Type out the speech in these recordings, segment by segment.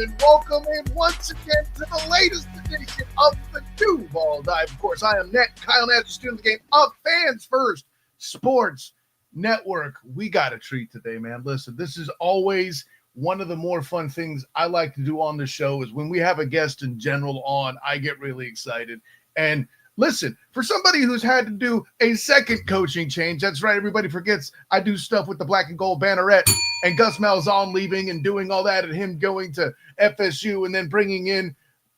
gentlemen, welcome in once again to the latest edition of the Duval Dive. Of course, I am Kyle Nash, student of the game of Fans First Sports Network. We got a treat today, man. Listen, this is always one of the more fun things I like to do on the show is when we have a guest in general on, I get really excited. And listen, for somebody who's had to do a second coaching change, that's right, everybody forgets I do stuff with the black and gold banneret, and Gus Malzahn leaving and doing all that and him going to FSU and then bringing in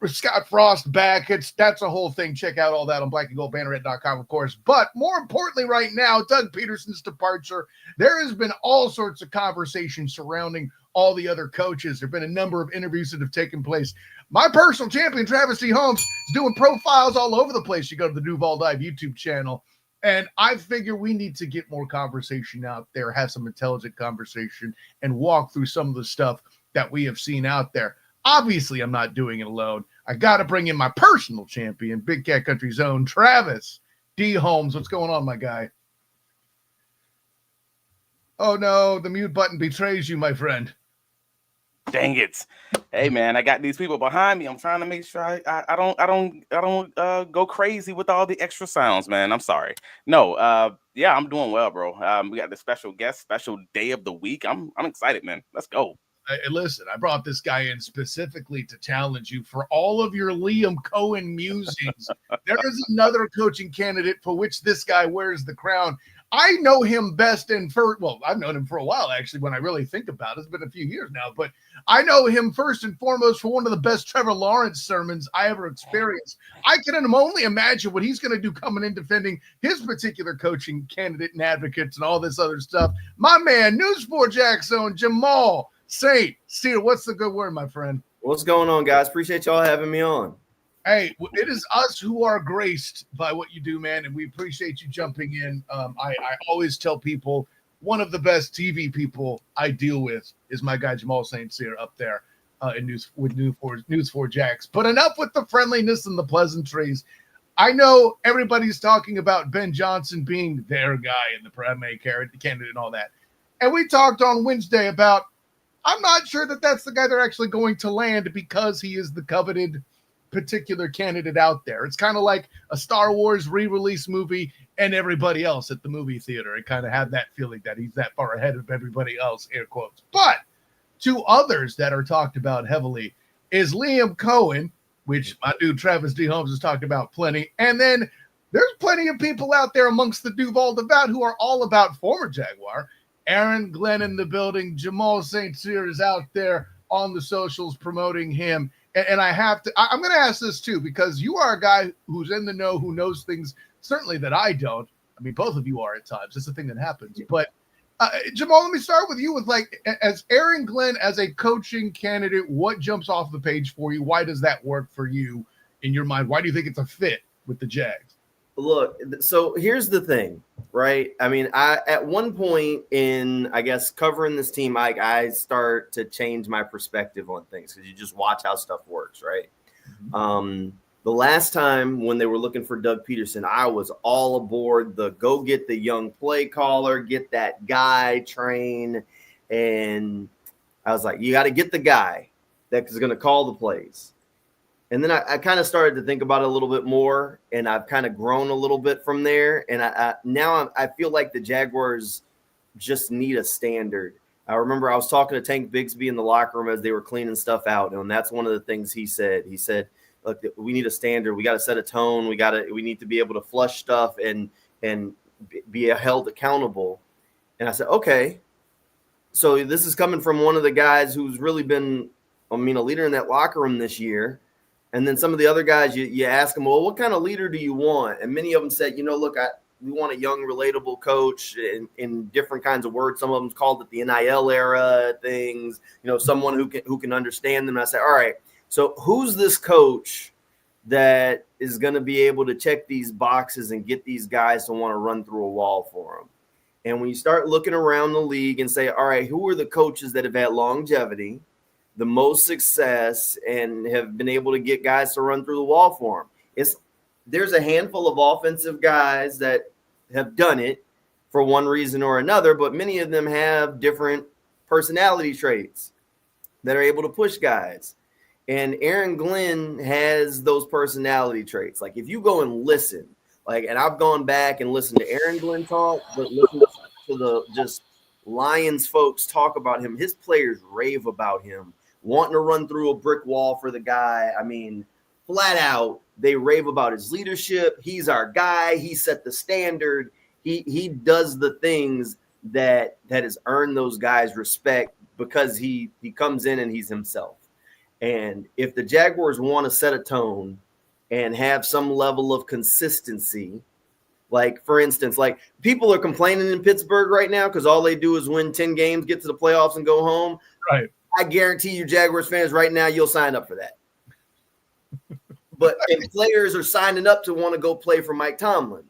Scott Frost back. That's a whole thing. Check out all that on blackandgoldbanneret.com, of course. But more importantly right now, Doug Peterson's departure, there has been all sorts of conversation surrounding all the other coaches. There have been a number of interviews that have taken place. My personal champion, Travis D. Holmes, is doing profiles all over the place. You go to the Duval Dive YouTube channel. And I figure we need to get more conversation out there, have some intelligent conversation, and walk through some of the stuff that we have seen out there. Obviously, I'm not doing it alone. I got to bring in my personal champion, Big Cat Country Zone, Travis D. Holmes. What's going on, my guy? Oh, no, the mute button betrays you, my friend. Dang it. Hey, man, I got these people behind me. I'm trying to make sure I don't go crazy with all the extra sounds, man. I'm sorry. No, yeah, I'm doing well, bro. We got the special guest, special day of the week. I'm excited, man. Let's go. Hey, listen, I brought this guy in specifically to challenge you for all of your Liam Cohen musings. There is another coaching candidate for which this guy wears the crown. I know him best I've known him for a while, actually, when I really think about it. It's been a few years now, but I know him first and foremost for one of the best Trevor Lawrence sermons I ever experienced. I can only imagine what he's going to do coming in defending his particular coaching candidate and advocates and all this other stuff. My man, News 4 Jackson, Jamal St. Cyr, what's the good word, my friend? What's going on, guys? Appreciate y'all having me on. Hey, it is us who are graced by what you do, man, and we appreciate you jumping in. I always tell people one of the best TV people I deal with is my guy Jamal St. Cyr up there in News 4 Jacks. But enough with the friendliness and the pleasantries. I know everybody's talking about Ben Johnson being their guy in the primary candidate and all that. And we talked on Wednesday about I'm not sure that that's the guy they're actually going to land because he is the coveted particular candidate out there. It's kind of like a Star Wars re-release movie and everybody else at the movie theater. It kind of had that feeling that he's that far ahead of everybody else, air quotes. But two others that are talked about heavily is Liam Cohen, which my dude Travis D. Holmes has talked about plenty. And then there's plenty of people out there amongst the Duval devout who are all about former Jaguar. Aaron Glenn in the building. Jamal St. Cyr is out there on the socials promoting him. And I'm going to ask this too, because you are a guy who's in the know, who knows things certainly that I don't. I mean, both of you are at times. It's a thing that happens. But Jamal, let me start with you with as Aaron Glenn, as a coaching candidate, what jumps off the page for you? Why does that work for you in your mind? Why do you think it's a fit with the Jags? Look, so here's the thing, right? I mean, at one point in, I guess, covering this team, I start to change my perspective on things because you just watch how stuff works, right? Mm-hmm. The last time when they were looking for Doug Peterson, I was all aboard the go get the young play caller, get that guy train. And I was like, you got to get the guy that is going to call the plays. And then I kind of started to think about it a little bit more, and I've kind of grown a little bit from there. And now I feel like the Jaguars just need a standard. I remember I was talking to Tank Bigsby in the locker room as they were cleaning stuff out, and that's one of the things he said. He said, "Look, we need a standard. We got to set a tone. We need to be able to flush stuff and be held accountable." And I said, "Okay." So this is coming from one of the guys who's really been, a leader in that locker room this year. And then some of the other guys, you ask them, well, what kind of leader do you want? And many of them said, look, we want a young, relatable coach in different kinds of words. Some of them called it the NIL era things, someone who can understand them. And I said, all right, so who's this coach that is going to be able to check these boxes and get these guys to want to run through a wall for them? And when you start looking around the league and say, all right, who are the coaches that have had longevity, the most success, and have been able to get guys to run through the wall for them? There's a handful of offensive guys that have done it for one reason or another, but many of them have different personality traits. that are able to push guys. And Aaron Glenn has those personality traits. Like if you go and listen, and I've gone back and listened to Aaron Glenn talk, but listen to the just Lions folks talk about him. His players rave about him, wanting to run through a brick wall for the guy. I mean, flat out, they rave about his leadership. He's our guy. He set the standard. He does the things that has earned those guys respect because he comes in and he's himself. And if the Jaguars want to set a tone and have some level of consistency, like, for instance, like people are complaining in Pittsburgh right now because all they do is win 10 games, get to the playoffs, and go home. Right. I guarantee you, Jaguars fans right now, you'll sign up for that. But if players are signing up to want to go play for Mike Tomlin,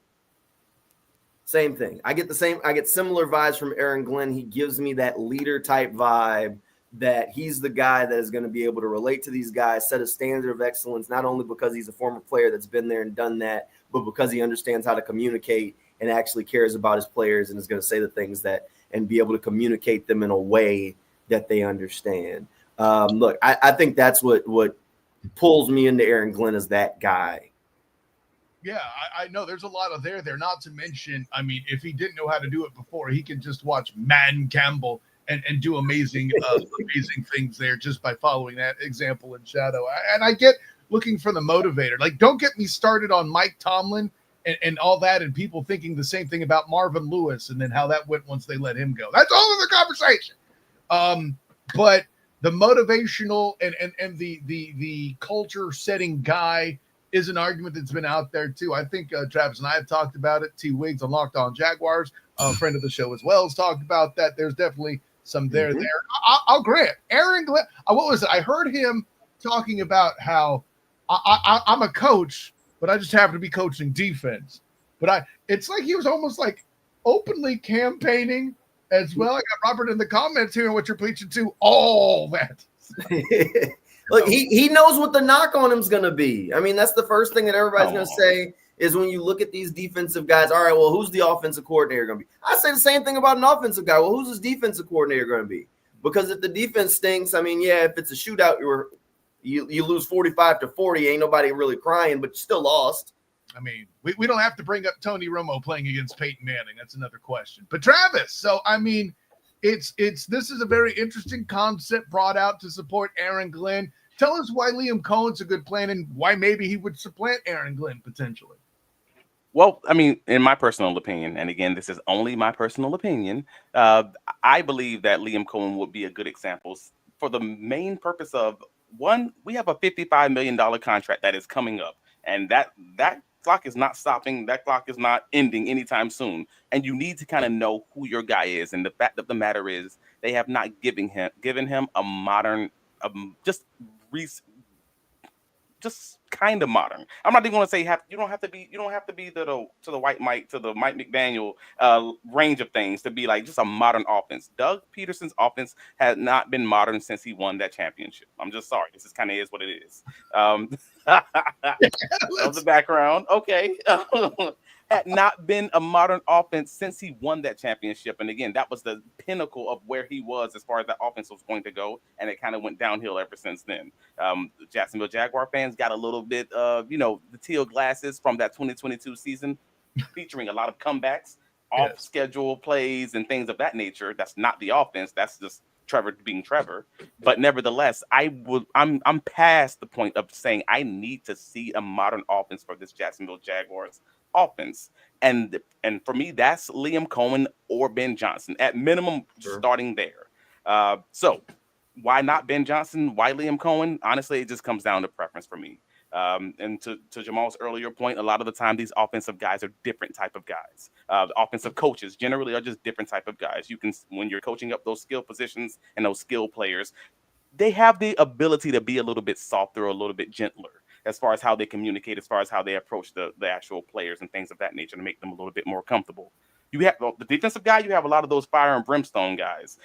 same thing. I get similar vibes from Aaron Glenn. He gives me that leader type vibe that he's the guy that is going to be able to relate to these guys, set a standard of excellence, not only because he's a former player that's been there and done that, but because he understands how to communicate and actually cares about his players and is going to say the things that and be able to communicate them in a way that they understand. Look, I think that's what pulls me into Aaron Glenn is that guy. Yeah, I know there's a lot of there, not to mention, I mean, if he didn't know how to do it before, he can just watch Man Campbell and do amazing things there just by following that example in shadow. And I get looking for the motivator. Like, don't get me started on Mike Tomlin and all that and people thinking the same thing about Marvin Lewis and then how that went once they let him go. That's all in the conversation. But the motivational and the culture setting guy is an argument that's been out there too. I think Travis and I have talked about it. T. Wiggs on Locked On Jaguars, a friend of the show as well, has talked about that. There's definitely some there. I'll grant Aaron Glenn. What was it? I heard him talking about how I'm a coach, but I just happen to be coaching defense. But it's like he was almost like openly campaigning as well. I got Robert in the comments hearing what you're preaching to. All that. Look, he knows what the knock on him is going to be. I mean, that's the first thing that everybody's going to say is when you look at these defensive guys, all right, well, who's the offensive coordinator going to be? I say the same thing about an offensive guy. Well, who's his defensive coordinator going to be? Because if the defense stinks, I mean, yeah, if it's a shootout, you lose 45-40, ain't nobody really crying, but you still lost. I mean, we don't have to bring up Tony Romo playing against Peyton Manning. That's another question. But Travis, so I mean, this is a very interesting concept brought out to support Aaron Glenn. Tell us why Liam Cohen's a good plan and why maybe he would supplant Aaron Glenn potentially. Well, I mean, in my personal opinion, and again, this is only my personal opinion, I believe that Liam Cohen would be a good example for the main purpose of, one, we have a $55 million contract that is coming up, and that clock is not stopping. That clock is not ending anytime soon. And you need to kind of know who your guy is. And the fact of the matter is they have not given him a modern, just kind of modern. I'm not even going to say you don't have to be to the white Mike, to the Mike McDaniel range of things to be like just a modern offense. Doug Peterson's offense has not been modern since he won that championship. I'm just sorry. This is kind of is what it is. Of the background. Okay. Had not been a modern offense since he won that championship. And again, that was the pinnacle of where he was as far as that offense was going to go. And it kind of went downhill ever since then. The Jacksonville Jaguar fans got a little bit of, the teal glasses from that 2022 season, featuring a lot of comebacks, off schedule plays and things of that nature. That's not the offense. That's just Trevor being Trevor. But nevertheless, I'm past the point of saying I need to see a modern offense for this Jacksonville Jaguars offense. And for me, that's Liam Cohen or Ben Johnson at minimum, starting there. So why not Ben Johnson? Why Liam Cohen? Honestly, it just comes down to preference for me. And to Jamal's earlier point, a lot of the time these offensive guys are different type of guys. The offensive coaches generally are just different type of guys. You can, when you're coaching up those skill positions and those skill players, they have the ability to be a little bit softer or a little bit gentler as far as how they communicate, as far as how they approach the actual players and things of that nature to make them a little bit more comfortable. You have the defensive guy, you have a lot of those fire and brimstone guys.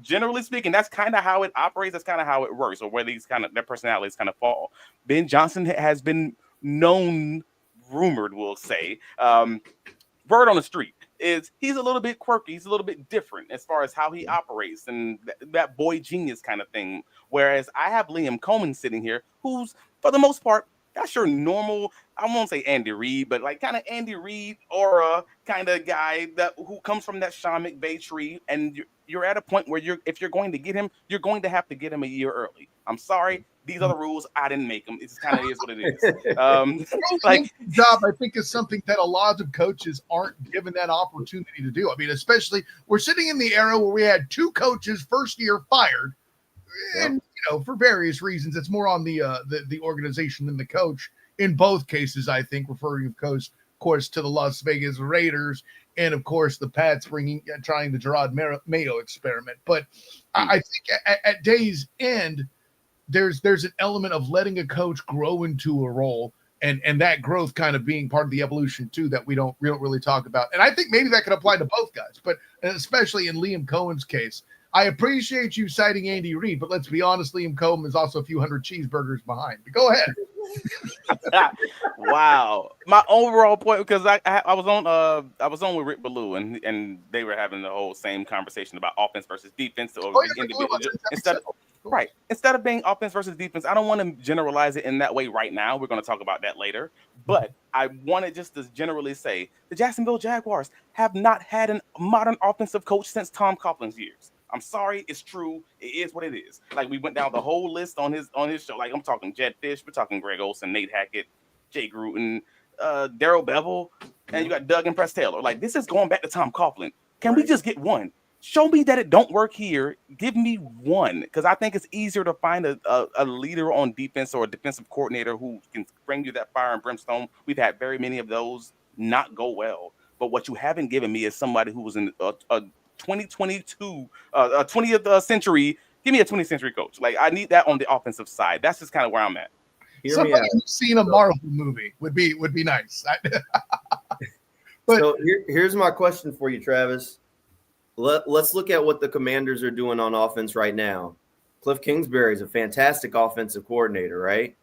Generally speaking, that's kind of how it operates. That's kind of how it works, or where their personalities kind of fall. Ben Johnson has been rumored, we'll say, word on the street is he's a little bit quirky. He's a little bit different as far as how he operates and that boy genius kind of thing. Whereas I have Liam Coleman sitting here, who's for the most part, that's your normal, I won't say Andy Reid, but like kind of Andy Reid aura kind of guy that who comes from that Sean McVay tree. And you're at a point where if you're going to get him, you're going to have to get him a year early. I'm sorry. These are the rules. I didn't make them. It just kind of is what it is. Like job, I think, is something that a lot of coaches aren't given that opportunity to do. I mean, especially we're sitting in the era where we had 2 coaches first year fired, and for various reasons, it's more on the organization than the coach. In both cases, I think, referring of course to the Las Vegas Raiders and of course the Pats trying the Gerard Mayo experiment. But I think at day's end, there's an element of letting a coach grow into a role and that growth kind of being part of the evolution too that we don't really talk about. And I think maybe that could apply to both guys, but especially in Liam Cohen's case. I appreciate you citing Andy Reid, but let's be honest, Liam Cohen is also a few hundred cheeseburgers behind. But go ahead. Wow. My overall point, because I was on with Rick Ballou and they were having the whole same conversation about offense versus defense or individual instead of being offense versus defense. I don't want to generalize it in that way right now. We're going to talk about that later. But I wanted just to generally say the Jacksonville Jaguars have not had a modern offensive coach since Tom Coughlin's years. I'm sorry, it's true. It is what it is. Like we went down the whole list on his show. Like I'm talking Jed Fish, we're talking Greg Olsen, Nate Hackett, Jay Gruden, Darrell Bevel, and you got Doug and Press Taylor. Like this is going back to Tom Coughlin. Can we just get one? Show me that it don't work here. Give me one, because I think it's easier to find a leader on defense or a defensive coordinator who can bring you that fire and brimstone. We've had very many of those not go well. But what you haven't given me is somebody who was in a 2022, 20th century. Give me a 20th century coach. Like I need that on the offensive side. That's just kind of where I'm at. Somebody who's seen a Marvel movie would be nice. But so here's my question for you, Travis. Let's look at what the Commanders are doing on offense right now. Cliff Kingsbury is a fantastic offensive coordinator, right?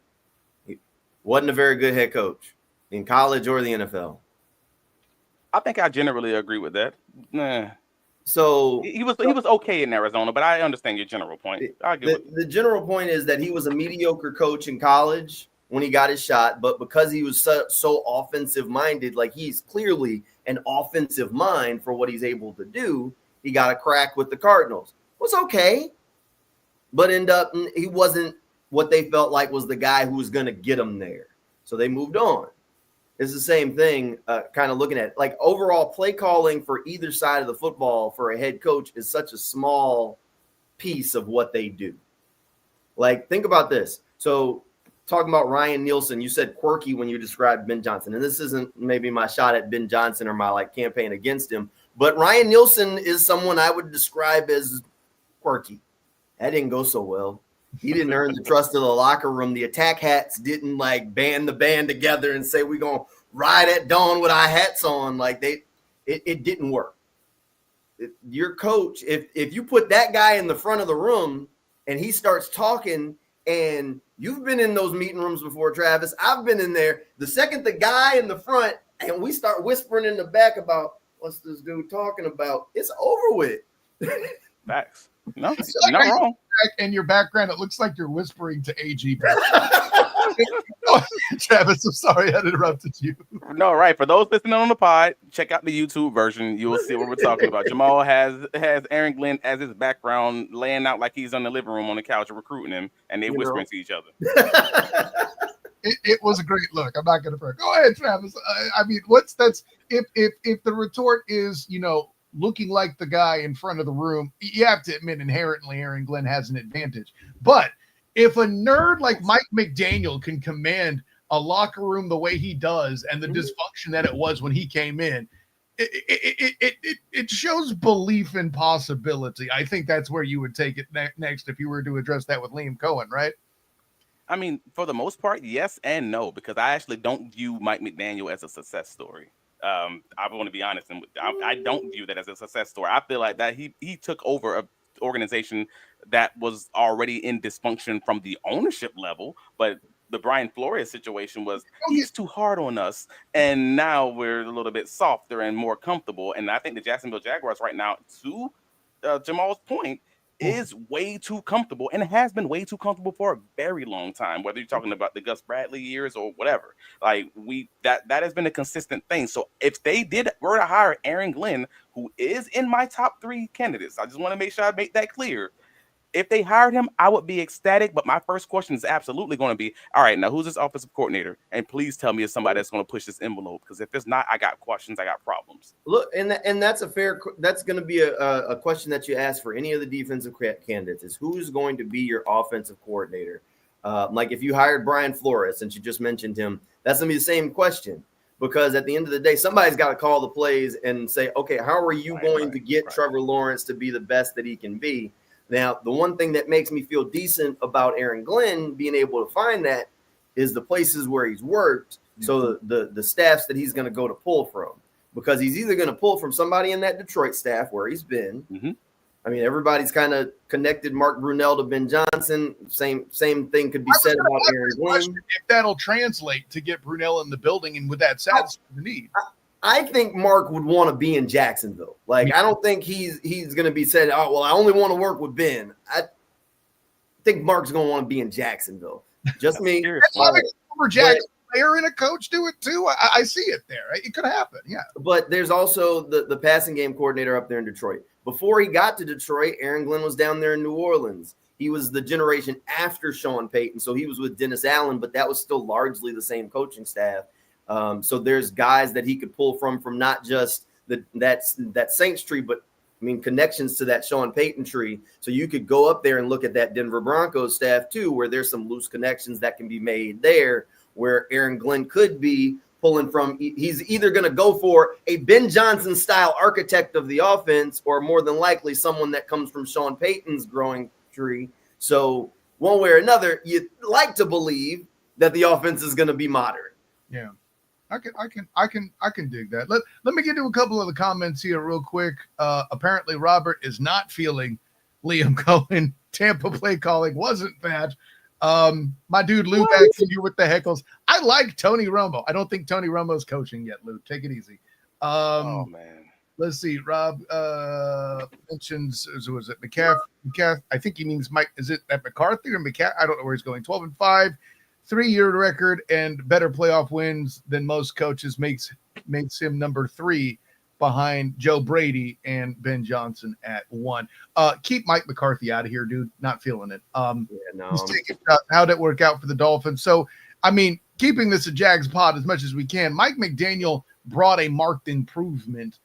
He wasn't a very good head coach in college or the NFL. I think I generally agree with that. So he was okay in Arizona, but I understand your general point. The general point is that he was a mediocre coach in college when he got his shot, but because he was so offensive minded, like he's clearly an offensive mind for what he's able to do, he got a crack with the Cardinals. It was okay, but he wasn't what they felt like was the guy who was going to get them there. So they moved on. It's the same thing, kind of looking at like overall play calling for either side of the football for a head coach is such a small piece of what they do. Like, think about this. So talking about Ryan Nielsen, you said quirky when you described Ben Johnson. And this isn't maybe my shot at Ben Johnson or my like campaign against him, but Ryan Nielsen is someone I would describe as quirky. That didn't go so well. He didn't earn the trust of the locker room. The attack hats didn't like band the band together and say we're gonna ride at dawn with our hats on. Like it didn't work. Your coach, if you put that guy in the front of the room and he starts talking, and you've been in those meeting rooms before, Travis. I've been in there. The second the guy in the front and we start whispering in the back about what's this dude talking about, it's over with. Facts. No, you're not wrong. In your background, it looks like you're whispering to AG. Travis, I'm sorry I interrupted you. No, right. For those listening on the pod, check out the YouTube version. You will see what we're talking about. Jamal has Aaron Glenn as his background, laying out like he's in the living room on the couch recruiting him, and they whispering to each other. It was a great look. I'm not going to. Go ahead, Travis. I mean, if the retort is, looking like the guy in front of the room, you have to admit inherently Aaron Glenn has an advantage. But if a nerd like Mike McDaniel can command a locker room the way he does and the dysfunction that it was when he came in, it shows belief in possibility. I think that's where you would take it next if you were to address that with Liam Cohen, right? I mean, for the most part, yes and no, because I actually don't view Mike McDaniel as a success story. I want to be honest, and I don't view that as a success story. I feel like that he took over an organization that was already in dysfunction from the ownership level, but the Brian Flores situation was he's too hard on us, and now we're a little bit softer and more comfortable. And I think the Jacksonville Jaguars right now, to Jamal's point, is way too comfortable, and it has been way too comfortable for a very long time. Whether you're talking about the Gus Bradley years or whatever, like that has been a consistent thing. So if they were to hire Aaron Glenn, who is in my top 3 candidates, I just want to make sure I make that clear. If they hired him, I would be ecstatic. But my first question is absolutely going to be, all right, now who's this offensive coordinator? And please tell me it's somebody that's going to push this envelope. Because if it's not, I got questions, I got problems. Look, and that's that's going to be a question that you ask for any of the defensive candidates is who's going to be your offensive coordinator? Like if you hired Brian Flores, since you just mentioned him, that's going to be the same question. Because at the end of the day, somebody's got to call the plays and say, okay, how are you going to get Trevor Lawrence to be the best that he can be? Now, the one thing that makes me feel decent about Aaron Glenn being able to find that is the places where he's worked. So the staffs that he's going to go to pull from, because he's either going to pull from somebody in that Detroit staff where he's been. Mm-hmm. I mean, everybody's kind of connected Mark Brunell to Ben Johnson. Same thing could be said about Aaron Glenn. If that'll translate to get Brunell in the building and with that satisfy the need. I think Mark would want to be in Jacksonville. Like, I don't think he's going to be said, oh, well, I only want to work with Ben. I think Mark's going to want to be in Jacksonville. Just me. That's why the former Jags player and a coach do it too. I see it there. It could happen, yeah. But there's also the passing game coordinator up there in Detroit. Before he got to Detroit, Aaron Glenn was down there in New Orleans. He was the generation after Sean Payton, so he was with Dennis Allen, but that was still largely the same coaching staff. So there's guys that he could pull from not just that Saints tree, but I mean connections to that Sean Payton tree. So you could go up there and look at that Denver Broncos staff too, where there's some loose connections that can be made there, where Aaron Glenn could be pulling from. He's either going to go for a Ben Johnson style architect of the offense, or more than likely someone that comes from Sean Payton's growing tree. So one way or another, you'd like to believe that the offense is going to be modern. Yeah. I can dig that. Let me get to a couple of the comments here real quick. Apparently Robert is not feeling Liam Cohen. Tampa play calling wasn't bad. My dude Lou back to you with the heckles. I like Tony Romo. I don't think Tony Romo's coaching yet, Lou. Take it easy. Oh man. Let's see. Rob mentions, was it McCaffrey? I think he means Mike. Is it at McCarthy or McCaffrey? I don't know where he's going. 12-5. 3-year record and better playoff wins than most coaches makes him number 3 behind Joe Brady and Ben Johnson at 1. Keep Mike McCarthy out of here, dude. Not feeling it. He's taking how'd it work out for the Dolphins? So, I mean, keeping this a Jags pod as much as we can, Mike McDaniel brought a marked improvement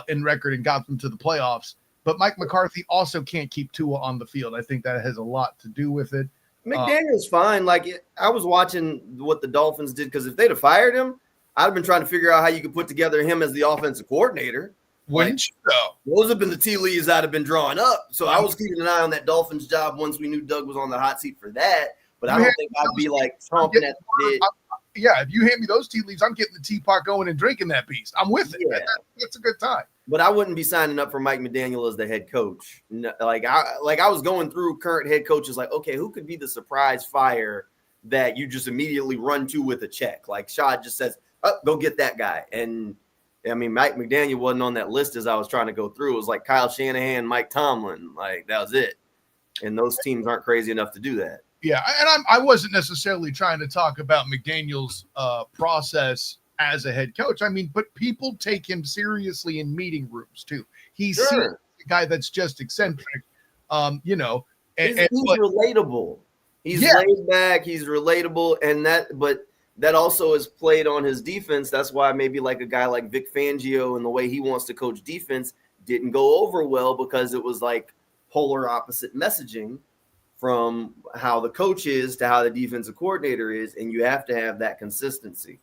in record and got them to the playoffs. But Mike McCarthy also can't keep Tua on the field. I think that has a lot to do with it. McDaniel's fine. I was watching what the Dolphins did, because if they'd have fired him, I'd have been trying to figure out how you could put together him as the offensive coordinator. Wouldn't you know? Those have been the tea leaves I'd have been drawing up. So I was keeping an eye on that Dolphins job once we knew Doug was on the hot seat for that. But I don't think I'd be like chomping at the bit. Yeah, if you hand me those tea leaves, I'm getting the teapot going and drinking that beast. I'm with it. Yeah. That's a good time. But I wouldn't be signing up for Mike McDaniel as the head coach. Like I was going through current head coaches, like, okay, who could be the surprise fire that you just immediately run to with a check? Like Shad just says, oh, go get that guy. And I mean, Mike McDaniel wasn't on that list as I was trying to go through. It was like Kyle Shanahan, Mike Tomlin. Like that was it. And those teams aren't crazy enough to do that. Yeah, and I wasn't necessarily trying to talk about McDaniel's process as a head coach. I mean, but people take him seriously in meeting rooms too. He's a guy that's just eccentric, he's relatable. He's laid back. He's relatable, but that also is played on his defense. That's why maybe like a guy like Vic Fangio and the way he wants to coach defense didn't go over well, because it was like polar opposite messaging from how the coach is to how the defensive coordinator is, and you have to have that consistency.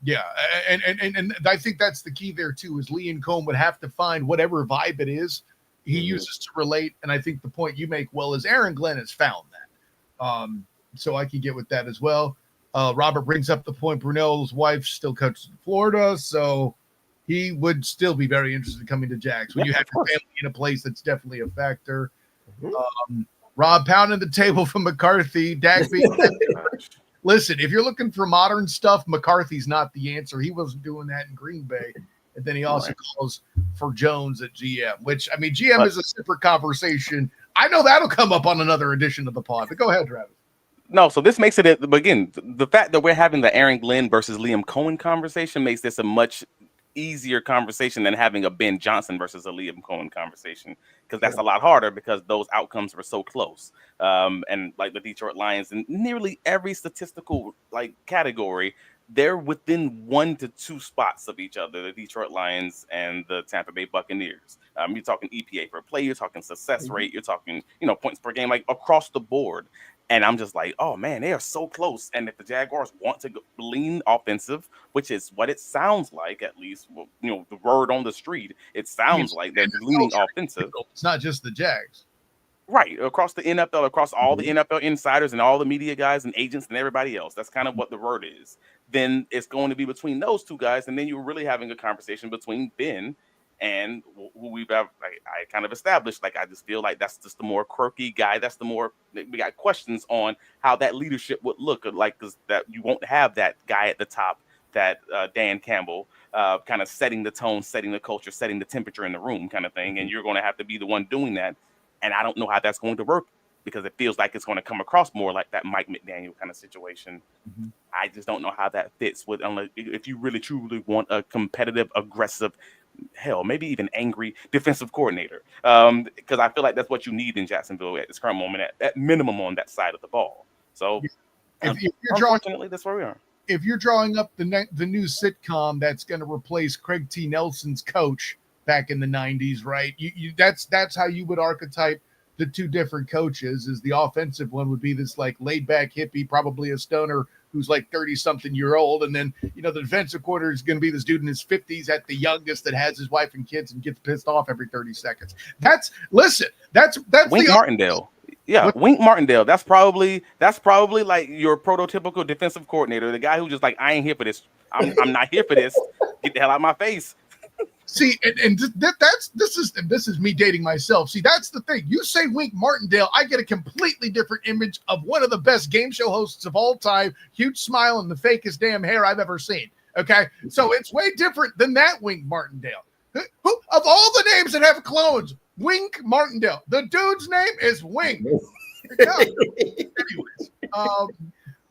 Yeah, and I think that's the key there too, is Liam Cohen would have to find whatever vibe it is he uses to relate, and I think the point you make well is Aaron Glenn has found that. So I can get with that as well. Robert brings up the point, Brunell's wife still coaches in Florida, so he would still be very interested in coming to Jags. When you have your family in a place, that's definitely a factor. Rob pounding the table for McCarthy. Dak being Listen, if you're looking for modern stuff, McCarthy's not the answer. He wasn't doing that in Green Bay. And then he also calls for Jones at GM, which, I mean, GM is a separate conversation. I know that'll come up on another edition of the pod, but go ahead, Travis. No, so this makes it, again, the fact that we're having the Aaron Glenn versus Liam Cohen conversation makes this a much easier conversation than having a Ben Johnson versus a Liam Cohen conversation, because that's a lot harder because those outcomes were so close. And like the Detroit Lions in nearly every statistical like category, they're within 1 to 2 spots of each other, the Detroit Lions and the Tampa Bay Buccaneers. You're talking EPA per play, you're talking success rate, you're talking, points per game, like across the board. And I'm just like, oh man, they are so close. And if the Jaguars want to lean offensive, which is what it sounds like, at least, the word on the street, it sounds like they're leaning offensive. It's not just the Jags. Right, across the NFL, across all the NFL insiders and all the media guys and agents and everybody else. That's kind of what the word is. Then it's going to be between those two guys, and then you're really having a conversation between Ben and who I kind of established. Like, I just feel like that's just the more quirky guy. That's the more we got questions on how that leadership would look like, because that you won't have that guy at the top, that Dan Campbell, kind of setting the tone, setting the culture, setting the temperature in the room kind of thing. And you're going to have to be the one doing that. And I don't know how that's going to work, because it feels like it's going to come across more like that Mike McDaniel kind of situation. Mm-hmm. I just don't know how that fits with, unless if you really truly want a competitive, aggressive, hell, maybe even angry defensive coordinator. Because I feel like that's what you need in Jacksonville at this current moment, at minimum on that side of the ball. So unfortunately, that's where we are. If you're drawing up the new sitcom that's going to replace Craig T. Nelson's coach back in the 90s, right? That's how you would archetype the two different coaches. Is the offensive one would be this like laid back hippie, probably a stoner who's like 30-something-year-old, and then the defensive coordinator is going to be this dude in his 50s at the youngest that has his wife and kids and gets pissed off every 30 seconds. That's Wink Martindale. Yeah, Wink Martindale. That's probably like your prototypical defensive coordinator, the guy who just like, I ain't here for this. I'm not here for this. Get the hell out of my face. See, and this is me dating myself. See, that's the thing. You say Wink Martindale, I get a completely different image of one of the best game show hosts of all time, huge smile and the fakest damn hair I've ever seen. Okay, so it's way different than that Wink Martindale. Who of all the names that have clones, Wink Martindale, the dude's name is Wink. Anyways,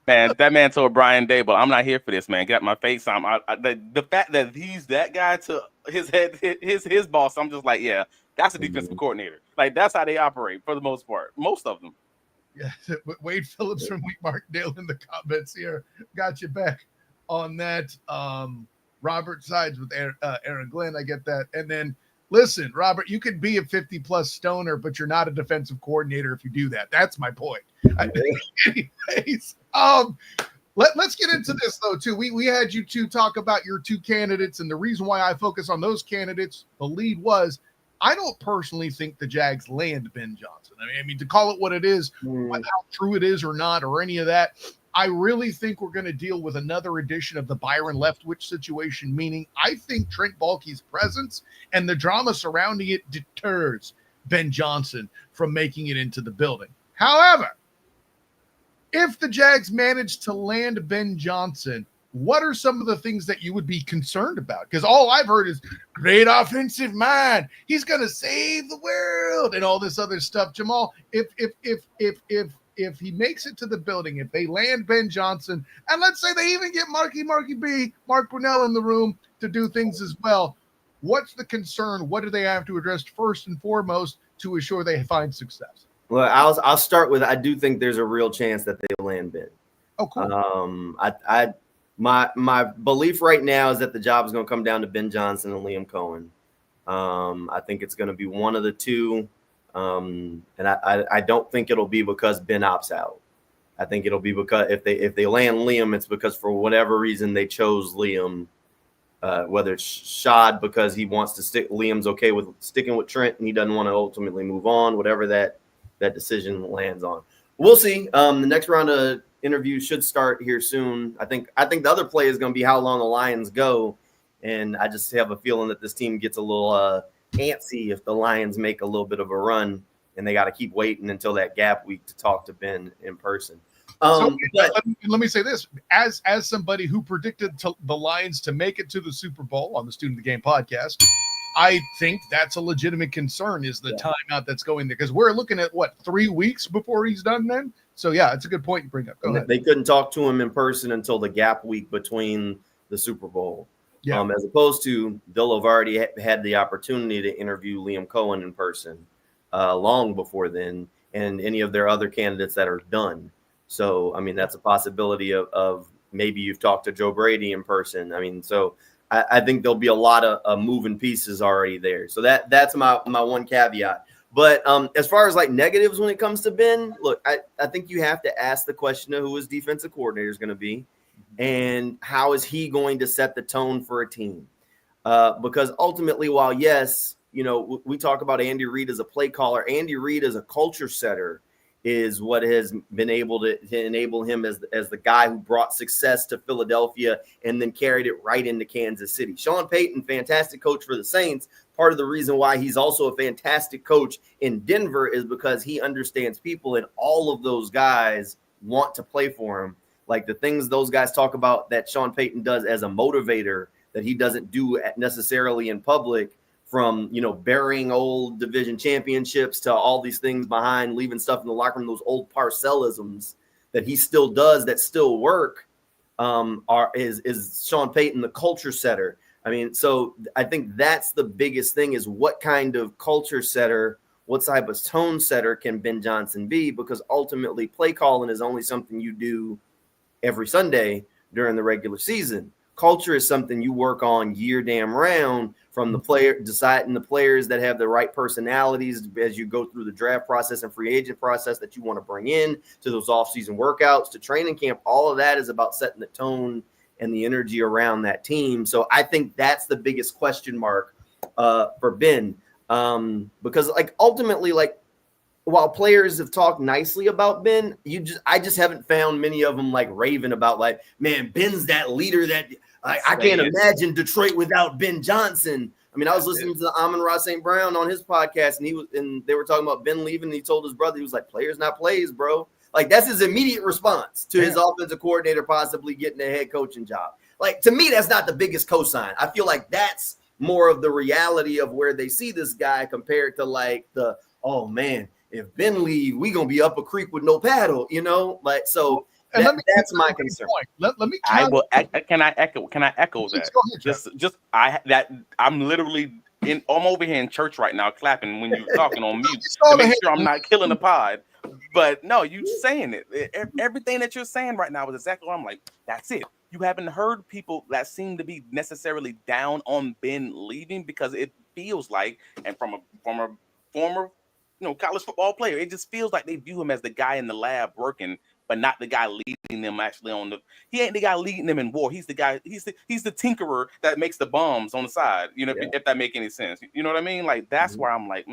man, that man told Brian Dable, I'm not here for this, man. Get out my face. The fact that he's that guy to his head, his boss, I'm just like, yeah, that's a defensive coordinator. Like, that's how they operate for the most part. Most of them. Yeah, Wade Phillips from Wink Martindale in the comments here. Got you back on that. Robert sides with Aaron Glenn. I get that. And then, listen, Robert, you could be a 50-plus stoner, but you're not a defensive coordinator if you do that. That's my point. Anyways, let's get into this, though, too. We had you two talk about your two candidates, and the reason why I focus on those candidates, the lead was, I don't personally think the Jags land Ben Johnson. I mean, to call it what it is, how true it is or not, or any of that, I really think we're going to deal with another edition of the Byron Leftwich situation, meaning I think Trent Baalke's presence and the drama surrounding it deters Ben Johnson from making it into the building. However, if the Jags manage to land Ben Johnson, what are some of the things that you would be concerned about? Because all I've heard is great offensive mind. He's going to save the world and all this other stuff. Jamal, if he makes it to the building, if they land Ben Johnson, and let's say they even get Marky B, Mark Brunell in the room to do things as well, what's the concern? What do they have to address first and foremost to assure they find success? Well, I'll start with, I do think there's a real chance that they land Ben. Oh, cool. My belief right now is that the job is going to come down to Ben Johnson and Liam Cohen. I think it's going to be one of the two. And I don't think it'll be because Ben opts out. I think it'll be because if they land Liam, it's because for whatever reason they chose Liam, whether it's Shad because he wants to stick, Liam's okay with sticking with Trent and he doesn't want to ultimately move on, whatever that decision lands on. We'll see. The next round of interviews should start here soon. I think the other play is going to be how long the Lions go. And I just have a feeling that this team gets a little antsy if the Lions make a little bit of a run and they got to keep waiting until that gap week to talk to Ben in person. So But let me say this: as somebody who predicted the Lions to make it to the Super Bowl on the Student of the Game podcast, I think that's a legitimate concern. Is the timeout that's going there, because we're looking at what, 3 weeks before he's done then. So yeah, it's a good point you bring up. Go ahead. they couldn't talk to him in person until the gap week between the Super Bowl. Yeah. As opposed to they'll have already had the opportunity to interview Liam Cohen in person long before then, and any of their other candidates that are done. So, I mean, that's a possibility of maybe you've talked to Joe Brady in person. I mean, so I think there'll be a lot of moving pieces already there. So that's my one caveat. But as far as like negatives when it comes to Ben, look, I think you have to ask the question of who his defensive coordinator is going to be and how is he going to set the tone for a team. Because ultimately, while yes, you know, we talk about Andy Reid as a play caller, Andy Reid as a culture setter is what has been able to enable him as the guy who brought success to Philadelphia and then carried it right into Kansas City. Sean Payton, fantastic coach for the Saints. Part of the reason why he's also a fantastic coach in Denver is because he understands people, and all of those guys want to play for him. Like the things those guys talk about that Sean Payton does as a motivator that he doesn't do necessarily in public, from, you know, burying old division championships to all these things behind, leaving stuff in the locker room, those old Parcellisms that he still does that still work, is Sean Payton, the culture setter. I mean, so I think that's the biggest thing, is what kind of culture setter, what type of tone setter can Ben Johnson be? Because ultimately play calling is only something you do every Sunday during the regular season. Culture is something you work on year damn round, from the player, deciding the players that have the right personalities as you go through the draft process and free agent process that you want to bring in, to those offseason workouts, to training camp. All of that is about setting the tone and the energy around that team. So I think that's the biggest question mark for Ben, because like ultimately, like, while players have talked nicely about Ben, I just haven't found many of them like raving about, like, man, Ben's that leader that I can't imagine Detroit without Ben Johnson. I mean, I was listening to Amon-Ra St. Brown on his podcast, and they were talking about Ben leaving, and he told his brother, he was like, players not plays, bro. Like, that's his immediate response to his offensive coordinator possibly getting a head coaching job. Like, to me, that's not the biggest cosign. I feel like that's more of the reality of where they see this guy compared to like the, oh man, if Ben leave, we gonna be up a creek with no paddle, you know? Like, so that's my concern. Let me. I will. Can I echo that? Go ahead, I'm literally I'm over here in church right now, clapping when you're talking on mute to make sure I'm not killing the pod. But no, you saying it. Everything that you're saying right now is exactly what I'm like. That's it. You haven't heard people that seem to be necessarily down on Ben leaving, because it feels like, and from a former college football player, it just feels like they view him as the guy in the lab working, but not the guy leading them actually on the. He ain't the guy leading them in war. He's the guy. He's the tinkerer that makes the bombs on the side. You know, if that make any sense. You know what I mean? Like, that's where I'm like,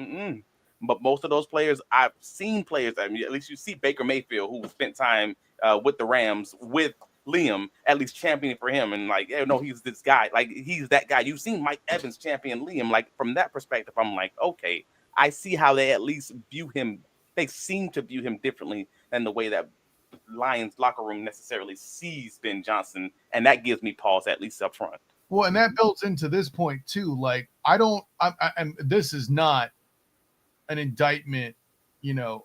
But most of those players, I've seen players. I mean, at least you see Baker Mayfield, who spent time with the Rams with Liam, at least championing for him, and like, no, he's this guy. Like, he's that guy. You've seen Mike Evans champion Liam. Like, from that perspective, I'm like, okay, I see how they at least view him. They seem to view him differently than the way that Lions locker room necessarily sees Ben Johnson, and that gives me pause, at least up front. Well, and that builds into this point too. Like, and this is not an indictment,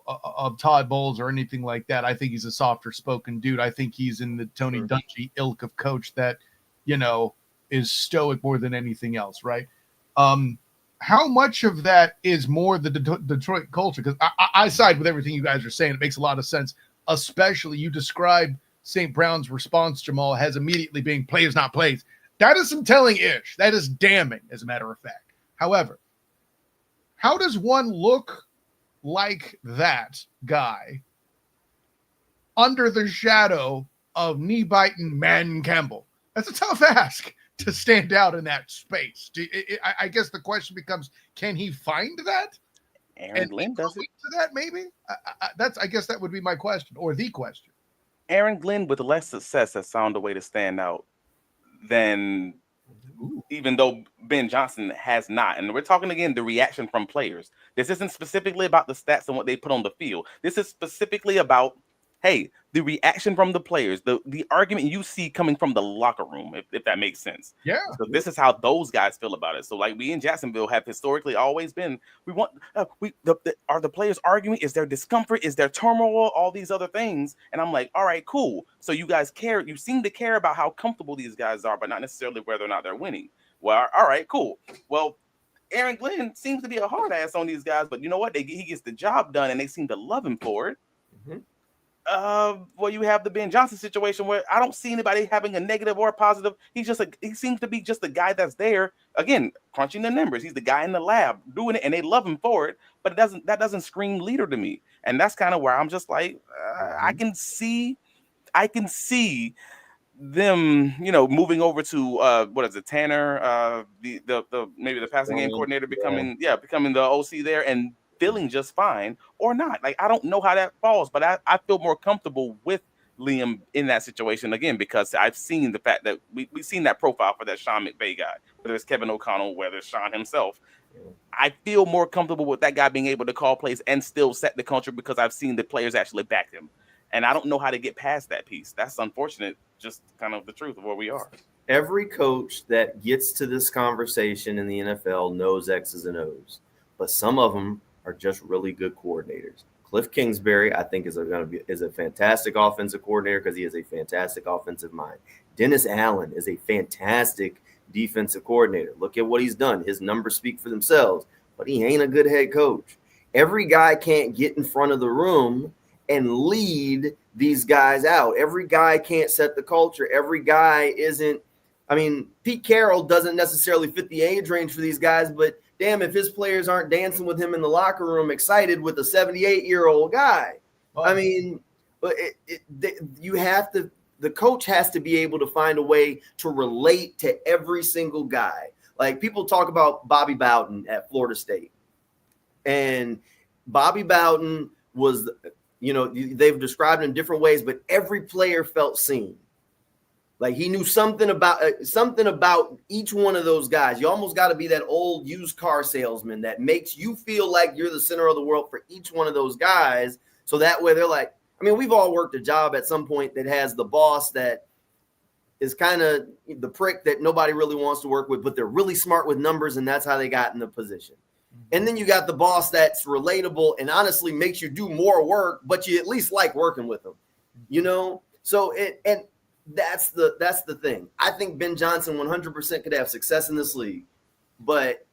of Todd Bowles or anything like that. I think he's a softer spoken dude. I think he's in the Tony Dungy ilk of coach that, is stoic more than anything else. Right. How much of that is more the Detroit culture? Because I side with everything you guys are saying. It makes a lot of sense, especially you describe St. Brown's response, Jamal, has immediately being players, not plays. That is some telling-ish. That is damning, as a matter of fact. However, how does one look like that guy under the shadow of knee-biting Man Campbell? That's a tough ask to stand out in that space. I guess the question becomes, can he find that? Aaron Glenn does it. To that, maybe? I guess that would be my question, or the question. Aaron Glenn with less success has found a way to stand out than even though Ben Johnson has not. And we're talking again, the reaction from players. This isn't specifically about the stats and what they put on the field. This is specifically about hey, the reaction from the players, the argument you see coming from the locker room, if that makes sense. Yeah. So this is how those guys feel about it. So like we in Jacksonville have historically always been, we want are the players arguing? Is there discomfort? Is there turmoil? All these other things. And I'm like, all right, cool. So you guys care. You seem to care about how comfortable these guys are, but not necessarily whether or not they're winning. Well, all right, cool. Well, Aaron Glenn seems to be a hard ass on these guys, but you know what? He gets the job done, and they seem to love him for it. Mm-hmm. Well, you have the Ben Johnson situation where I don't see anybody having a negative or a positive. He seems to be just the guy that's there again, crunching the numbers. He's the guy in the lab doing it, and they love him for it. But that doesn't scream leader to me, and that's kind of where I'm just like, I can see them, moving over to what is it, Tanner, the maybe the passing game coordinator becoming the OC there and feeling just fine or not. Like I don't know how that falls, but I feel more comfortable with Liam in that situation again because I've seen the fact that we've seen that profile for that Sean McVay guy, whether it's Kevin O'Connell, whether it's Sean himself. I feel more comfortable with that guy being able to call plays and still set the culture because I've seen the players actually back him. And I don't know how to get past that piece. That's unfortunate, just kind of the truth of where we are. Every coach that gets to this conversation in the NFL knows X's and O's, but some of them are just really good coordinators. Cliff Kingsbury, I think, is a fantastic offensive coordinator because he has a fantastic offensive mind. Dennis Allen is a fantastic defensive coordinator. Look at what he's done. His numbers speak for themselves, but he ain't a good head coach. Every guy can't get in front of the room and lead these guys out. Every guy can't set the culture. Every guy isn't. I mean, Pete Carroll doesn't necessarily fit the age range for these guys, but damn, if his players aren't dancing with him in the locker room, excited with a 78-year-old guy. Oh. I mean, the coach has to be able to find a way to relate to every single guy. Like people talk about Bobby Bowden at Florida State, and Bobby Bowden was, they've described in different ways, but every player felt seen. Like he knew something about each one of those guys. You almost got to be that old used car salesman that makes you feel like you're the center of the world for each one of those guys. So that way they're like, I mean, we've all worked a job at some point that has the boss that is kind of the prick that nobody really wants to work with, but they're really smart with numbers, and that's how they got in the position. And then you got the boss that's relatable and honestly makes you do more work, but you at least like working with them, So that's the thing. I think Ben Johnson 100% could have success in this league, but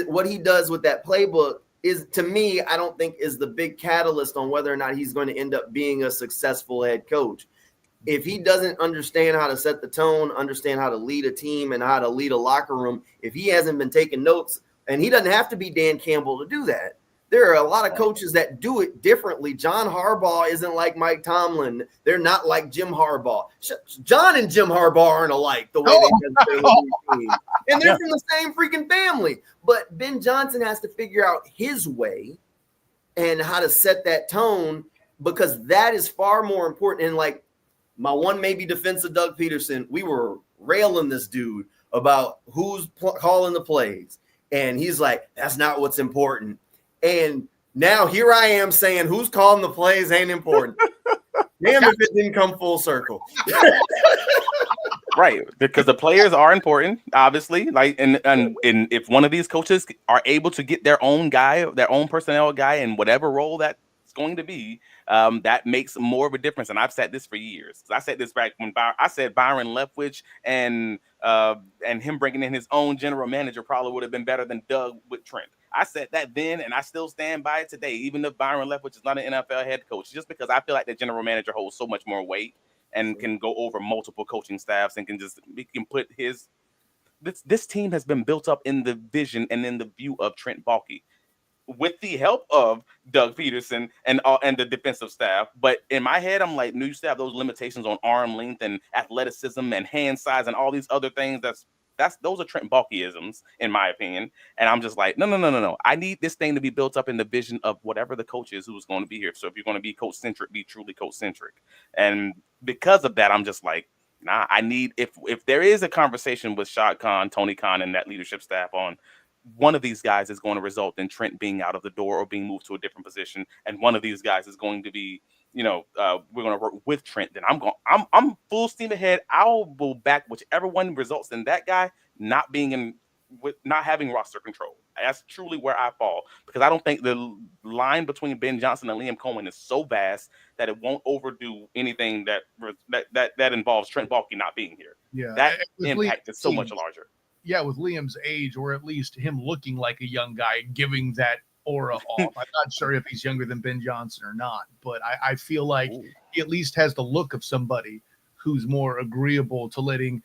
what he does with that playbook is, to me, I don't think is the big catalyst on whether or not he's going to end up being a successful head coach. If he doesn't understand how to set the tone, understand how to lead a team and how to lead a locker room, if he hasn't been taking notes, and he doesn't have to be Dan Campbell to do that. There are a lot of coaches that do it differently. John Harbaugh isn't like Mike Tomlin. They're not like Jim Harbaugh. John and Jim Harbaugh aren't alike the way they team. And they're from the same freaking family. But Ben Johnson has to figure out his way and how to set that tone, because that is far more important. And like my one maybe defense of Doug Peterson, we were railing this dude about who's calling the plays. And he's like, that's not what's important. And now here I am saying who's calling the plays ain't important. Damn if it didn't come full circle. Right, because the players are important, obviously. Like, and if one of these coaches are able to get their own guy, their own personnel guy, in whatever role that's going to be, that makes more of a difference. And I've said this for years. I said this back when I said Byron Leftwich and him bringing in his own general manager probably would have been better than Doug with Trent. I said that then, and I still stand by it today, even if Byron Leftwich is not an NFL head coach, just because I feel like the general manager holds so much more weight and can go over multiple coaching staffs and can put his. This team has been built up in the vision and in the view of Trent Baalke, with the help of Doug Peterson and the defensive staff. But in my head, I'm like, no, you still have those limitations on arm length and athleticism and hand size and all these other things. Those are Trent Baalkeisms, in my opinion. And I'm just like, no. I need this thing to be built up in the vision of whatever the coach is who's going to be here. So if you're going to be coach-centric, be truly coach-centric. And because of that, I'm just like, nah, I need, if there is a conversation with Shad Khan, Tony Khan, and that leadership staff on one of these guys is going to result in Trent being out of the door or being moved to a different position. And one of these guys is going to be we're going to work with Trent, then I'm full steam ahead. I'll go back whichever one results in that guy not being not having roster control. That's truly where I fall, because I don't think the line between Ben Johnson and Liam Cohen is so vast that it won't overdo anything that involves Trent Baalke not being here. Yeah, that impact is so much larger. Yeah, with Liam's age, or at least him looking like a young guy, giving that aura off. I'm not sure if he's younger than Ben Johnson or not, but I feel like he at least has the look of somebody who's more agreeable to letting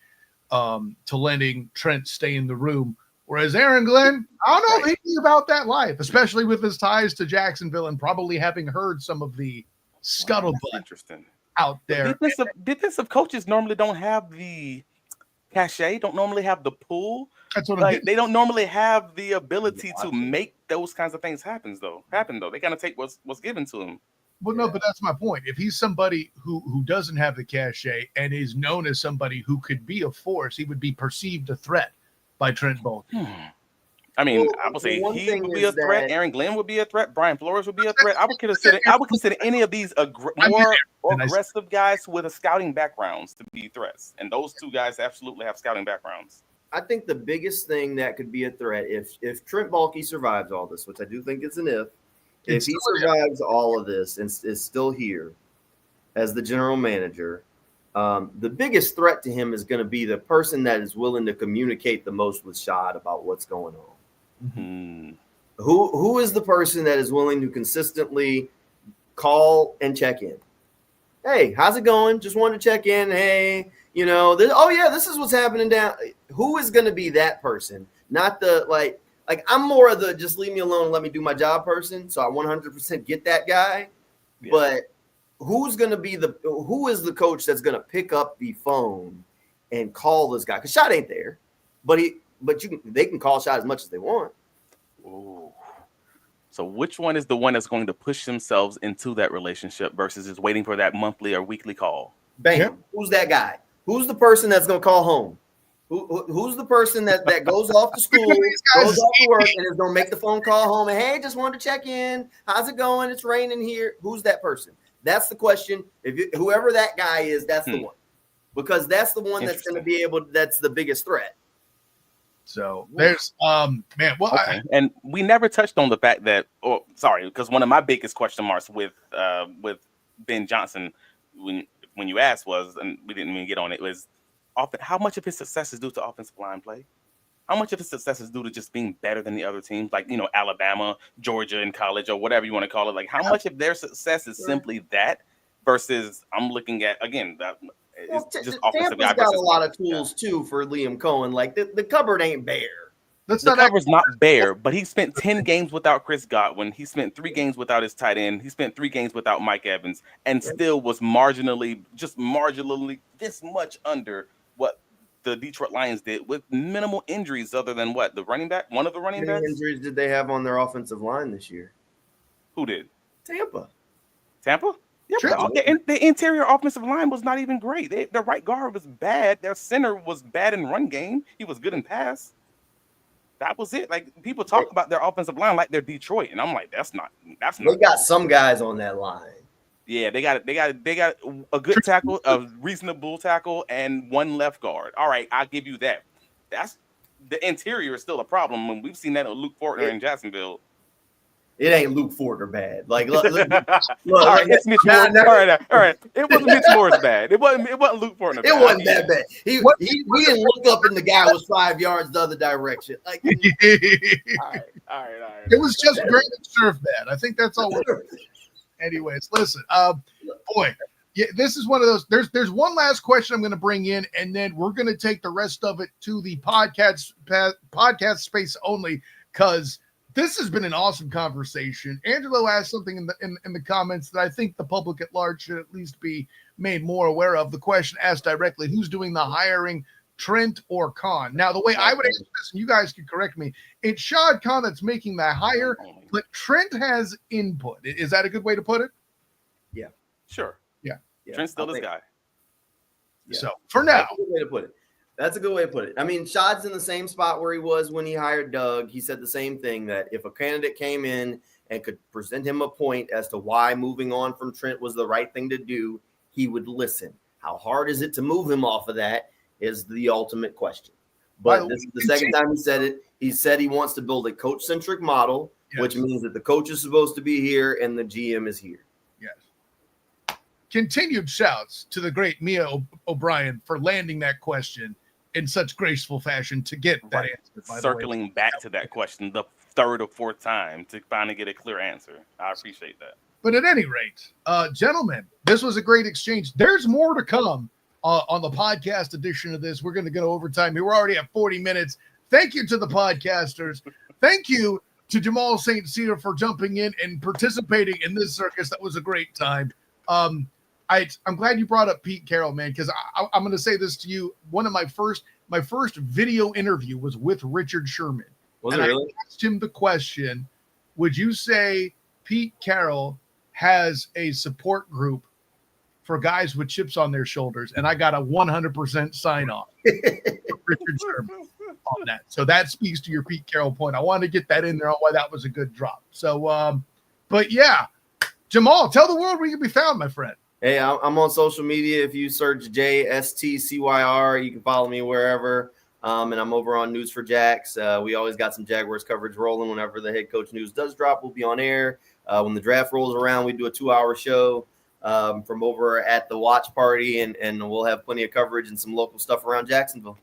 Trent stay in the room. Whereas Aaron Glenn, I don't know anything about that life, especially with his ties to Jacksonville and probably having heard some of the scuttlebutt out there. Defensive coaches normally don't have the cachet, don't normally have the pull. That's what they don't normally have the ability to make those kinds of things happen though. They kind of take what's given to them. Well, no, but that's my point. If he's somebody who doesn't have the cachet and is known as somebody who could be a force, he would be perceived a threat by Trent Baalke. I mean, I would say he would be a threat. Aaron Glenn would be a threat. Brian Flores would be a threat. I would consider any of these more aggressive guys with a scouting backgrounds to be threats. And those two guys absolutely have scouting backgrounds. I think the biggest thing that could be a threat, if Trent Baalke survives all this, which I do think is an if he survives all of this and is still here as the general manager, the biggest threat to him is going to be the person that is willing to communicate the most with Shad about what's going on. Mm-hmm. Who is the person that is willing to consistently call and check in? Hey, how's it going? Just wanted to check in. Hey, this is what's happening down. Who is going to be that person? Not the like I'm more of the just leave me alone and let me do my job person. So I 100% get that guy. Yeah. But who is the coach that's going to pick up the phone and call this guy? Because Shad ain't there, but they can call Shad as much as they want. Ooh. So which one is the one that's going to push themselves into that relationship versus just waiting for that monthly or weekly call? Bam. Yeah. Who's that guy? Who's the person that's going to call home? Who's the person that goes off to school, goes off to work, and is going to make the phone call home? And hey, just wanted to check in. How's it going? It's raining here. Who's that person? That's the question. Whoever that guy is, that's the one, because that's the one that's going to be that's the biggest threat. So there's and we never touched on the fact that, because one of my biggest question marks with Ben Johnson when you asked was, and we didn't even get on it, was how much of his success is due to offensive line play? How much of his success is due to just being better than the other teams, like Alabama, Georgia in college, or whatever you want to call it? Like, how much of their success is simply that versus I'm looking at again that it's just offensive guy. Tampa's got a lot of tools too for Liam Cohen. Like the cupboard ain't bare. The cupboard's not bare, but he spent 10 games without Chris Godwin. He spent 3 games without his tight end. He spent 3 games without Mike Evans, and still was marginally this much under what the Detroit Lions did with minimal injuries, other than one of the running backs. How many injuries did they have on their offensive line this year? Who did? Tampa? Yeah, the interior offensive line was not even great. Their right guard was bad. Their center was bad in run game. He was good in pass. That was it. Like, people talk about their offensive line like they're Detroit, and I'm like, that's not. They got some guys on that line. Yeah, they got a good tackle, a reasonable tackle, and 1 left guard. All right, I'll give you that. That's the interior is still a problem. When we've seen that with Luke Fortner in Jacksonville. It ain't Luke Fortner bad. Like, look, all right, it's Mitch Morris. All right. It wasn't Mitch Morris bad. It wasn't Luke Fortner bad. It wasn't that bad. He didn't look up and the guy was 5 yards the other direction. Like, all right. It was just great and surf bad. I think that's all. Anyways, listen, this is one of those. There's one last question I'm going to bring in, and then we're going to take the rest of it to the podcast space only, because this has been an awesome conversation. Angelo asked something in the comments that I think the public at large should at least be made more aware of. The question asked directly: who's doing the hiring, Trent or Khan? Now, the way I would answer this, and you guys can correct me, it's Shad Khan that's making the hire, but Trent has input. Is that a good way to put it? Yeah. Sure. Yeah. Trent's still this guy. Yeah. So, for now. That's a good way to put it. I mean, Shad's in the same spot where he was when he hired Doug. He said the same thing, that if a candidate came in and could present him a point as to why moving on from Trent was the right thing to do, he would listen. How hard is it to move him off of that is the ultimate question. But this is the second time he said it. He said he wants to build a coach-centric model, which means that the coach is supposed to be here and the GM is here. Yes. Continued shouts to the great Mia O'Brien for landing that question in such graceful fashion to get that answer. Circling back to that question the third or fourth time to finally get a clear answer. I appreciate that. But at any rate, gentlemen, this was a great exchange. There's more to come on the podcast edition of this. We're going to go overtime here. We're already at 40 minutes. Thank you to the podcasters. Thank you to Jamal St. Cyr for jumping in and participating in this circus. That was a great time. I'm glad you brought up Pete Carroll, man, because I'm going to say this to you. One of my first video interview was with Richard Sherman. Was it really? I asked him the question, would you say Pete Carroll has a support group for guys with chips on their shoulders? And I got a 100% sign off from Richard Sherman on that. So that speaks to your Pete Carroll point. I wanted to get that in there on why that was a good drop. So, but yeah, Jamal, tell the world where you can be found, my friend. Hey, I'm on social media. If you search JSTCYR, you can follow me wherever. And I'm over on News for Jax. We always got some Jaguars coverage rolling. Whenever the head coach news does drop, we'll be on air. When the draft rolls around, we do a 2-hour show from over at the watch party, and we'll have plenty of coverage and some local stuff around Jacksonville.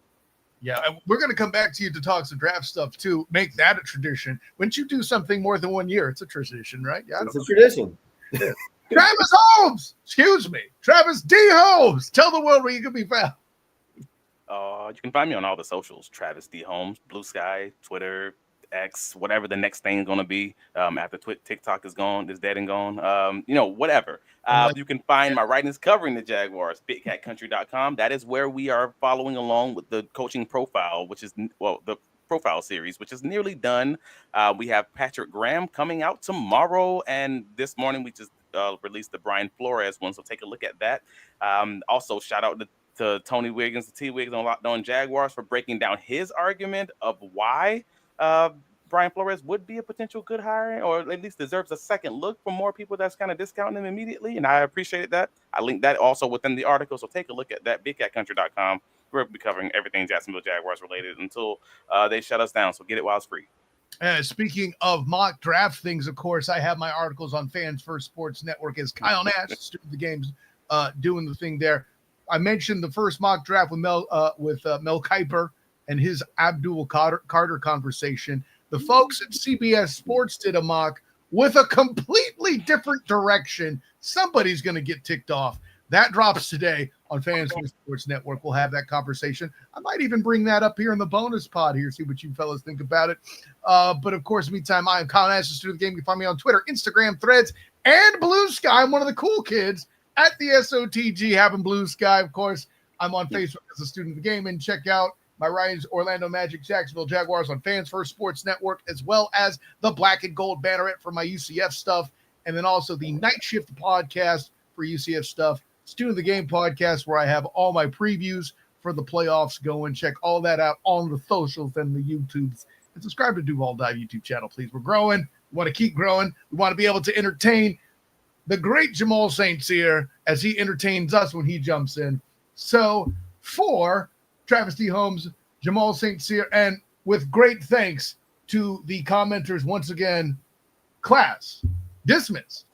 Yeah, we're going to come back to you to talk some draft stuff too. Make that a tradition. Once you do something more than 1 year, it's a tradition, right? Yeah, it's a tradition. Yeah. Travis Holmes, excuse me, Travis D. Holmes. Tell the world where you can be found. You can find me on all the socials, Travis D. Holmes, Blue Sky, Twitter, X, whatever the next thing is going to be after TikTok is dead and gone, whatever. You can find my writings covering the Jaguars, BigCatCountry.com. That is where we are following along with the coaching profile, which is, the profile series, which is nearly done. We have Patrick Graham coming out tomorrow, and this morning we just released the Brian Flores one, so take a look at that. Also, shout out to Tony Wiggins, the T-Wigs on Locked On Jaguars, for breaking down his argument of why Brian Flores would be a potential good hire, or at least deserves a second look from more people that's kind of discounting him immediately, and I appreciated that. I linked that also within the article, so take a look at that, BigCatCountry.com. We'll be covering everything Jacksonville Jaguars related until they shut us down, so get it while it's free. Speaking of mock draft things, of course, I have my articles on Fans First Sports Network as Kyle Nash, student of the games, doing the thing there. I mentioned the first mock draft with Mel Kiper and his Abdul Carter conversation. The folks at CBS Sports did a mock with a completely different direction. Somebody's going to get ticked off. That drops today on Fans First Sports Network. We'll have that conversation. I might even bring that up here in the bonus pod here, see what you fellas think about it. But, of course, meantime, I am Kyle Nash, the student of the game. You can find me on Twitter, Instagram, Threads, and Blue Sky. I'm one of the cool kids at the SOTG having Blue Sky. Of course, I'm on Facebook as a student of the game. And check out my writings, Orlando Magic, Jacksonville Jaguars on Fans First Sports Network, as well as the Black and Gold Banneret for my UCF stuff. And then also the Night Shift podcast for UCF stuff. Student of the Game podcast, where I have all my previews for the playoffs going. Check all that out on the socials and the YouTubes. And subscribe to Duval Dive YouTube channel, please. We're growing. We want to keep growing. We want to be able to entertain the great Jamal St. Cyr as he entertains us when he jumps in. So for Travis D. Holmes, Jamal St. Cyr, and with great thanks to the commenters once again, class dismissed.